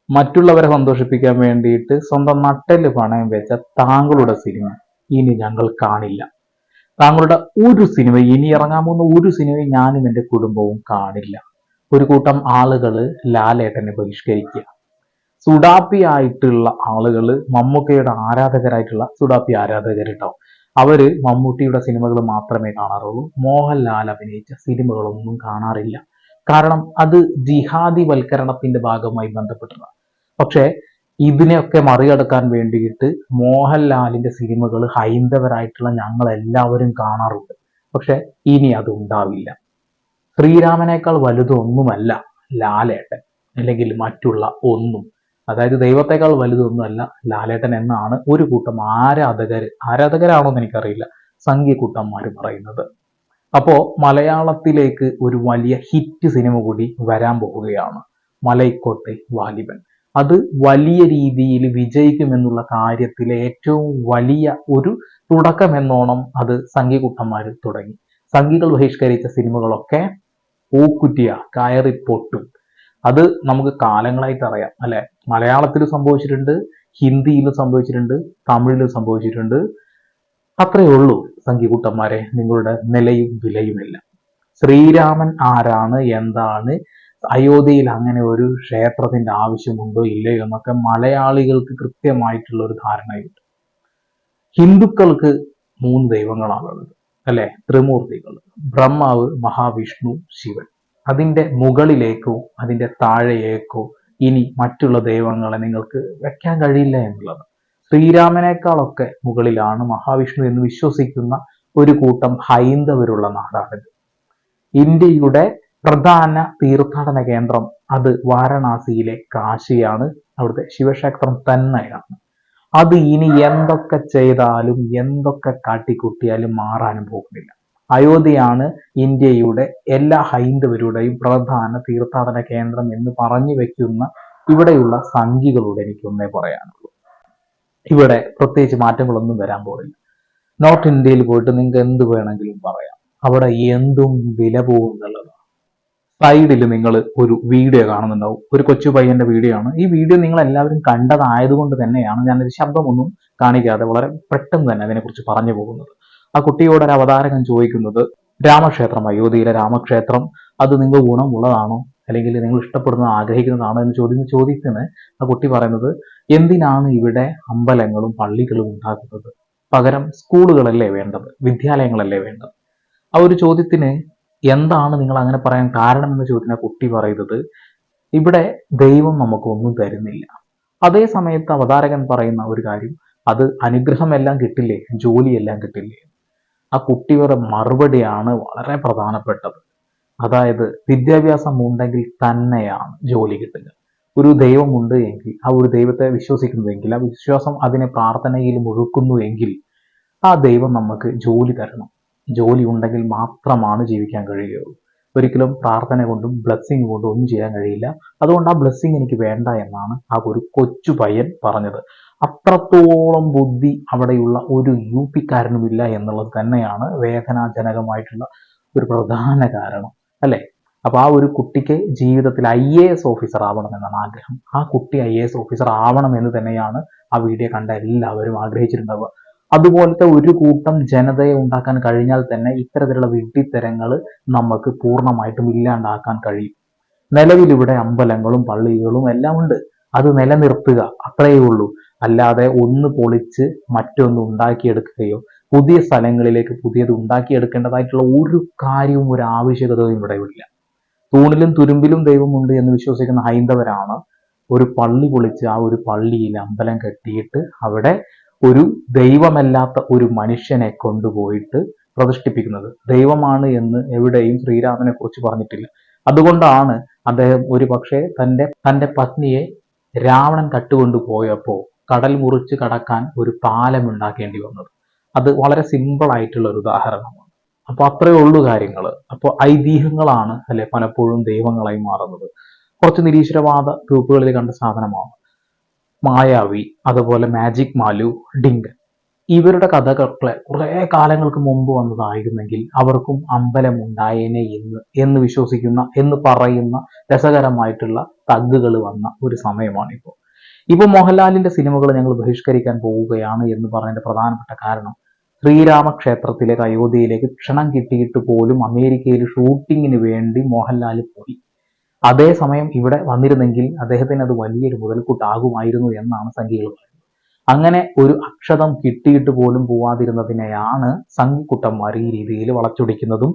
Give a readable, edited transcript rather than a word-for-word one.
മറ്റുള്ളവരെ സന്തോഷിപ്പിക്കാൻ വേണ്ടിയിട്ട് സ്വന്തം നട്ടെല്ല് പണയം വെച്ച താങ്കളുടെ സിനിമ ഇനി ഞങ്ങൾ കാണില്ല. താങ്കളുടെ ഒരു സിനിമ, ഇനി ഇറങ്ങാൻ പോകുന്ന ഒരു സിനിമയും ഞാനും എൻ്റെ കുടുംബവും കാണില്ല. ഒരു കൂട്ടം ആളുകൾ ലാലേട്ടനെ ബഹിഷ്കരിക്കുക. സുഡാപ്പി ആയിട്ടുള്ള ആളുകൾ, മമ്മൂക്കയുടെ ആരാധകരായിട്ടുള്ള സുഡാപ്പി ആരാധകരുണ്ടാവും. അവര് മമ്മൂട്ടിയുടെ സിനിമകൾ മാത്രമേ കാണാറുള്ളൂ. മോഹൻലാൽ അഭിനയിച്ച സിനിമകളൊന്നും കാണാറില്ല. കാരണം അത് ജിഹാദി വൽക്കരണത്തിന്റെ ഭാഗമായി ബന്ധപ്പെട്ടതാണ്. പക്ഷെ ഇതിനെയൊക്കെ മറികടക്കാൻ വേണ്ടിയിട്ട് മോഹൻലാലിന്റെ സിനിമകൾ ഹൈന്ദവരായിട്ടുള്ള ഞങ്ങൾ എല്ലാവരും കാണാറുണ്ട്. പക്ഷെ ഇനി അത് ഉണ്ടാവില്ല. ശ്രീരാമനേക്കാൾ വലുതൊന്നുമല്ല ലാലേട്ടൻ, അല്ലെങ്കിൽ മറ്റുള്ള ഒന്നും. അതായത് ദൈവത്തെക്കാൾ വലുതൊന്നുമല്ല ലാലേട്ടൻ എന്നാണ് ഒരു കൂട്ടം ആരാധകരാണോ എന്ന് എനിക്കറിയില്ല, സംഘികൂട്ടന്മാർ പറയുന്നത്. അപ്പോ മലയാളത്തിലേക്ക് ഒരു വലിയ ഹിറ്റ് സിനിമ കൂടി വരാൻ പോവുകയാണ്, മലൈക്കോട്ടെ വാലിബൻ. അത് വലിയ രീതിയിൽ വിജയിക്കുമെന്നുള്ള കാര്യത്തിലെ ഏറ്റവും വലിയ ഒരു തുടക്കം എന്നോണം അത് സംഘികൂട്ടന്മാർ തുടങ്ങി. സംഘികൾ ബഹിഷ്കരിച്ച സിനിമകളൊക്കെ പൂക്കുറ്റിയ കയറി പൊട്ടും. അത് നമുക്ക് കാലങ്ങളായിട്ട് അറിയാം അല്ലെ. മലയാളത്തിൽ സംഭവിച്ചിട്ടുണ്ട്, ഹിന്ദിയിലും സംഭവിച്ചിട്ടുണ്ട്, തമിഴിലും സംഭവിച്ചിട്ടുണ്ട്. അത്രയേ ഉള്ളൂ സംഘികൂട്ടന്മാരെ നിങ്ങളുടെ നിലയും വിലയുമെല്ലാം. ശ്രീരാമൻ ആരാണ്, എന്താണ്, അയോധ്യയിൽ അങ്ങനെ ഒരു ക്ഷേത്രത്തിന്റെ ആവശ്യമുണ്ടോ ഇല്ലയോ എന്നൊക്കെ മലയാളികൾക്ക് കൃത്യമായിട്ടുള്ള ഒരു ധാരണയുണ്ട്. ഹിന്ദുക്കൾക്ക് 3 ദൈവങ്ങളാണുള്ളത് അല്ലെ, ത്രിമൂർത്തികൾ: ബ്രഹ്മാവ്, മഹാവിഷ്ണു, ശിവൻ. അതിന്റെ മുകളിലേക്കോ അതിന്റെ താഴേക്കോ ഇനി മറ്റുള്ള ദൈവങ്ങളെ നിങ്ങൾക്ക് വെക്കാൻ കഴിയില്ല എന്നുള്ളത്. ശ്രീരാമനേക്കാളൊക്കെ മുകളിലാണ് മഹാവിഷ്ണു എന്ന് വിശ്വസിക്കുന്ന ഒരു കൂട്ടം ഹൈന്ദവരുള്ള നാടാണിത്. ഇന്ത്യയുടെ പ്രധാന തീർത്ഥാടന കേന്ദ്രം അത് വാരണാസിയിലെ കാശിയാണ്. അവിടുത്തെ ശിവക്ഷേത്രം തന്നെയാണ്. അത് ഇനി എന്തൊക്കെ ചെയ്താലും എന്തൊക്കെ കാട്ടിക്കൂട്ടിയാലും മാറാനും പോകുന്നില്ല. അയോധ്യയാണ് ഇന്ത്യയുടെ എല്ലാ ഹൈന്ദവരുടെയും പ്രധാന തീർത്ഥാടന കേന്ദ്രം എന്ന് പറഞ്ഞു വെക്കുന്ന ഇവിടെയുള്ള സംഘികളോട് എനിക്കൊന്നേ പറയാനുള്ളൂ, ഇവിടെ പ്രത്യേകിച്ച് മാറ്റങ്ങളൊന്നും വരാൻ പോകില്ല. നോർത്ത് ഇന്ത്യയിൽ പോയിട്ട് നിങ്ങൾക്ക് എന്ത് വേണമെങ്കിലും പറയാം, അവിടെ എന്തും വില പോകുന്നുള്ളതാണ്. സൈഡിൽ നിങ്ങൾ ഒരു വീഡിയോ കാണുന്നുണ്ടാവും, ഒരു കൊച്ചു പയ്യന്റെ വീഡിയോ ആണ്. ഈ വീഡിയോ നിങ്ങൾ എല്ലാവരും കണ്ടതായതുകൊണ്ട് തന്നെയാണ് ഞാനൊരു ശബ്ദമൊന്നും കാണിക്കാതെ വളരെ പെട്ടെന്ന് തന്നെ അതിനെക്കുറിച്ച് പറഞ്ഞു പോകുന്നത്. ആ കുട്ടിയോട് ഒരു അവതാരകൻ ചോദിക്കുന്നത്, രാമക്ഷേത്രം, അയോധ്യയിലെ രാമക്ഷേത്രം അത് നിങ്ങൾ ഗുണമുള്ളതാണോ, അല്ലെങ്കിൽ നിങ്ങൾ ഇഷ്ടപ്പെടുന്ന ആഗ്രഹിക്കുന്നതാണോ എന്ന് ചോദിക്കുന്ന ആ കുട്ടി പറയുന്നത്, എന്തിനാണ് ഇവിടെ അമ്പലങ്ങളും പള്ളികളും ഉണ്ടാക്കുന്നത്, പകരം സ്കൂളുകളല്ലേ വേണ്ടത്, വിദ്യാലയങ്ങളല്ലേ വേണ്ടത്. ആ ഒരു ചോദ്യത്തിന് എന്താണ് നിങ്ങൾ അങ്ങനെ പറയാൻ കാരണം എന്ന ചോദ്യത്തിന് കുട്ടി പറയുന്നത്, ഇവിടെ ദൈവം നമുക്കൊന്നും തരുന്നില്ല. അതേ സമയത്ത് അവതാരകൻ പറയുന്ന ഒരു കാര്യം, അത് അനുഗ്രഹമെല്ലാം കിട്ടില്ലേ, ജോലിയെല്ലാം കിട്ടില്ലേ. ആ കുട്ടിയുടെ മറുപടിയാണ് വളരെ പ്രധാനപ്പെട്ടത്. അതായത് വിദ്യാഭ്യാസം ഉണ്ടെങ്കിൽ തന്നെയാണ് ജോലി കിട്ടുക. ഒരു ദൈവമുണ്ട് എങ്കിൽ, ആ ഒരു ദൈവത്തെ വിശ്വസിക്കുന്നുവെങ്കിൽ, ആ വിശ്വാസം അതിനെ പ്രാർത്ഥനയിൽ മുഴുക്കുന്നു എങ്കിൽ ആ ദൈവം നമുക്ക് ജോലി തരണം. ജോലി ഉണ്ടെങ്കിൽ മാത്രമാണ് ജീവിക്കാൻ കഴിയുകയുള്ളൂ. ഒരിക്കലും പ്രാർത്ഥന കൊണ്ടും ബ്ലെസ്സിങ് കൊണ്ടും ഒന്നും ചെയ്യാൻ കഴിയില്ല. അതുകൊണ്ട് ആ ബ്ലെസ്സിങ് എനിക്ക് വേണ്ട എന്നാണ് ആ ഒരു കൊച്ചു പയ്യൻ പറഞ്ഞത്. അത്രത്തോളം ബുദ്ധി അവിടെയുള്ള ഒരു യുപിക്കാരനുമില്ല എന്നുള്ളത് തന്നെയാണ് വേദനാജനകമായിട്ടുള്ള ഒരു പ്രധാന കാരണം അല്ലെ. അപ്പൊ ആ ഒരു കുട്ടിക്ക് ജീവിതത്തിൽ IAS ഓഫീസർ ആവണം എന്നാണ് ആഗ്രഹം. ആ കുട്ടി IAS ഓഫീസർ ആവണം എന്ന് തന്നെയാണ് ആ വീഡിയോ കണ്ട എല്ലാവരും ആഗ്രഹിച്ചിട്ടുണ്ടാവുക. അതുപോലത്തെ ഒരു കൂട്ടം ജനതയെ ഉണ്ടാക്കാൻ കഴിഞ്ഞാൽ തന്നെ ഇത്തരത്തിലുള്ള വിഡ്ഢിത്തരങ്ങൾ നമുക്ക് പൂർണ്ണമായിട്ടും ഇല്ലാണ്ടാക്കാൻ കഴിയും. നിലവിലിവിടെ അമ്പലങ്ങളും പള്ളികളും എല്ലാം ഉണ്ട്, അത് നിലനിർത്തുക, അത്രയേ ഉള്ളൂ. അല്ലാതെ ഒന്ന് പൊളിച്ച് മറ്റൊന്ന് ഉണ്ടാക്കിയെടുക്കുകയോ പുതിയ സ്ഥലങ്ങളിലേക്ക് പുതിയത് ഉണ്ടാക്കിയെടുക്കേണ്ടതായിട്ടുള്ള ഒരു കാര്യവും ഒരു ആവശ്യകതയും ഇവിടെ ഇല്ല. തൂണിലും തുരുമ്പിലും ദൈവമുണ്ട് എന്ന് വിശ്വസിക്കുന്ന ഹൈന്ദവരാണ് ഒരു പള്ളി പൊളിച്ച് ആ ഒരു പള്ളിയിൽ അമ്പലം കെട്ടിയിട്ട് അവിടെ ഒരു ദൈവമല്ലാത്ത ഒരു മനുഷ്യനെ കൊണ്ടുപോയിട്ട് പ്രതിഷ്ഠിപ്പിക്കുന്നത്. ദൈവമാണ് എന്ന് എവിടെയും ശ്രീരാമനെ കുറിച്ച് പറഞ്ഞിട്ടില്ല. അതുകൊണ്ടാണ് അദ്ദേഹം ഒരു പക്ഷേ തന്റെ പത്നിയെ രാവണൻ കട്ടുകൊണ്ടുപോയപ്പോൾ കടൽ മുറിച്ച് കടക്കാൻ ഒരു പാലം ഉണ്ടാക്കേണ്ടി വന്നത്. അത് വളരെ സിമ്പിൾ ആയിട്ടുള്ള ഒരു ഉദാഹരണമാണ്. അപ്പൊ അത്രയേ ഉള്ളൂ കാര്യങ്ങൾ. അപ്പോൾ ഐതിഹ്യങ്ങളാണ് അല്ലെ പലപ്പോഴും ദൈവങ്ങളായി മാറുന്നത്. കുറച്ച് നിരീശ്വരവാദ ഗ്രൂപ്പുകളിൽ കണ്ട സാധനമാണ് മായാവി, അതുപോലെ മാജിക് മാലു, ഡിങ്കൻ. ഇവരുടെ കഥകളെ കുറെ കാലങ്ങൾക്ക് മുമ്പ് വന്നതായിരുന്നെങ്കിൽ അവർക്കും അമ്പലം ഉണ്ടായേനെ എന്ന് വിശ്വസിക്കുന്ന എന്ന് പറയുന്ന രസകരമായിട്ടുള്ള തഗ്ഗുകൾ വന്ന ഒരു സമയമാണ് ഇപ്പോൾ. ഇപ്പൊ മോഹൻലാലിന്റെ സിനിമകൾ ഞങ്ങൾ ബഹിഷ്കരിക്കാൻ പോവുകയാണ് എന്ന് പറഞ്ഞതിന്റെ പ്രധാനപ്പെട്ട കാരണം, ശ്രീരാമക്ഷേത്രത്തിലേക്ക് അയോധ്യയിലേക്ക് ക്ഷണം കിട്ടിയിട്ട് പോലും അമേരിക്കയിൽ ഷൂട്ടിങ്ങിന് വേണ്ടി മോഹൻലാൽ പോയി. അതേസമയം ഇവിടെ വന്നിരുന്നെങ്കിൽ അദ്ദേഹത്തിന് അത് വലിയൊരു മുതൽക്കൂട്ടാകുമായിരുന്നു എന്നാണ് സംഘികൾ പറയുന്നത്. അങ്ങനെ ഒരു അക്ഷതം കിട്ടിയിട്ട് പോലും പോവാതിരുന്നതിനെയാണ് സംഘിക്കുട്ടന്മാർ ഈ രീതിയിൽ വളച്ചൊടിക്കുന്നതും